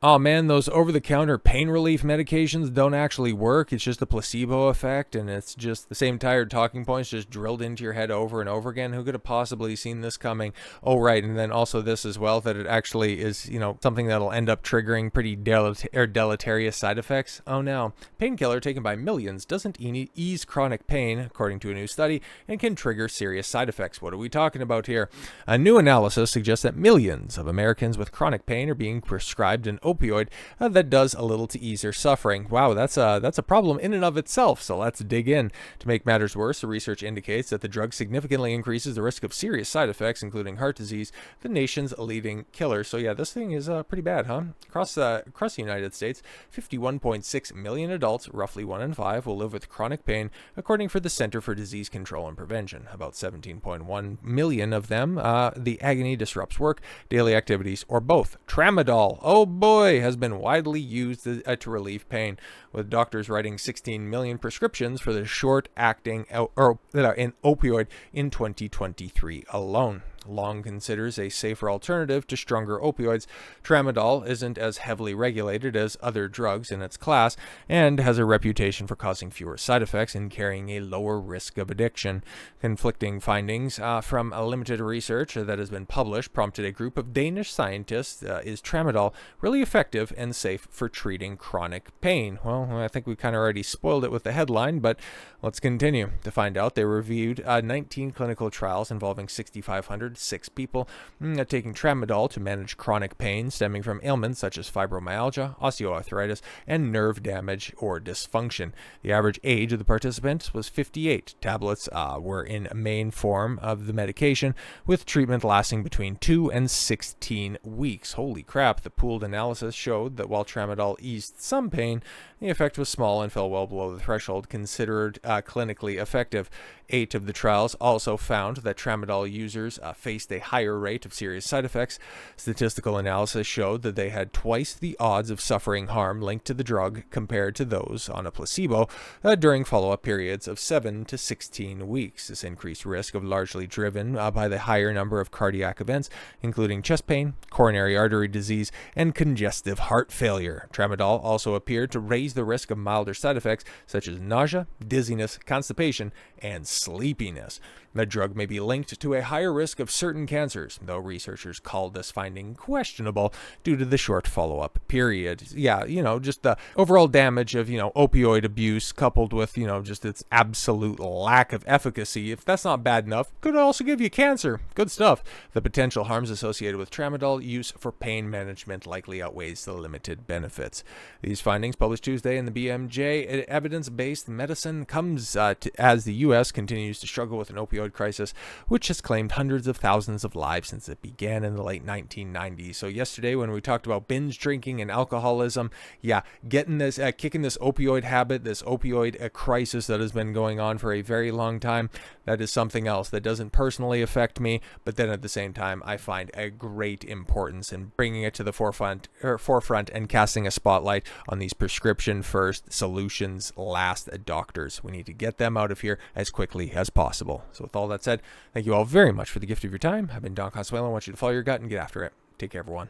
Oh man, those over-the-counter pain relief medications don't actually work. It's just a placebo effect, and it's just the same tired talking points just drilled into your head over and over again. Who could have possibly seen this coming? Oh, right, and then also this as well, that it actually is, something that'll end up triggering pretty deleterious side effects. Oh no. Painkiller taken by millions doesn't ease chronic pain, according to a new study, and can trigger serious side effects. What are we talking about here? A new analysis suggests that millions of Americans with chronic pain are being prescribed an opioid that does a little to ease their suffering. Wow, that's a problem in and of itself, so let's dig in. To make matters worse, the research indicates that the drug significantly increases the risk of serious side effects, including heart disease, the nation's leading killer. So yeah, this thing is pretty bad, huh? Across the United States, 51.6 million adults, roughly 1 in 5, will live with chronic pain, according to the Center for Disease Control and Prevention. About 17.1 million of them, the agony disrupts work, daily activities, or both. Tramadol, oh boy, has been widely used to relieve pain, with doctors writing 16 million prescriptions for the short-acting opioid in 2023 alone. Long considers a safer alternative to stronger opioids. Tramadol isn't as heavily regulated as other drugs in its class and has a reputation for causing fewer side effects and carrying a lower risk of addiction. Conflicting findings from a limited research that has been published prompted a group of Danish scientists. Is Tramadol really effective and safe for treating chronic pain? Well, I think we kind of already spoiled it with the headline, but let's continue. To find out, they reviewed 19 clinical trials involving 6,506 people taking tramadol to manage chronic pain stemming from ailments such as fibromyalgia, osteoarthritis, and nerve damage or dysfunction. The average age of the participants was 58. Tablets were in main form of the medication, with treatment lasting between 2 and 16 weeks. Holy crap, the pooled analysis showed that while tramadol eased some pain, the effect was small and fell well below the threshold considered clinically effective. 8 of the trials also found that tramadol users faced a higher rate of serious side effects. Statistical analysis showed that they had twice the odds of suffering harm linked to the drug compared to those on a placebo during follow-up periods of 7 to 16 weeks. This increased risk of largely driven by the higher number of cardiac events, including chest pain, coronary artery disease, and congestive heart failure. Tramadol also appeared to raise the risk of milder side effects such as nausea, dizziness, constipation, and sleepiness. The drug may be linked to a higher risk of certain cancers, though researchers called this finding questionable due to the short follow-up period. Yeah, just the overall damage of, opioid abuse coupled with, just its absolute lack of efficacy. If that's not bad enough, could also give you cancer. Good stuff. The potential harms associated with tramadol use for pain management likely outweighs the limited benefits. These findings, published Tuesday in the BMJ, Evidence-Based Medicine, comes as the U.S. continues to struggle with an opioid crisis, which has claimed hundreds of thousands of lives since it began in the late 1990s. So yesterday, when we talked about binge drinking and alcoholism, kicking this opioid habit, this opioid crisis that has been going on for a very long time, that is something else that doesn't personally affect me, but then at the same time, I find a great importance in bringing it to the forefront and casting a spotlight on these prescription first, solutions last doctors. We need to get them out of here as quickly as possible. So with all that said, thank you all very much for the gift of your time. I've been Don Consuelo. I want you to follow your gut and get after it. Take care, everyone.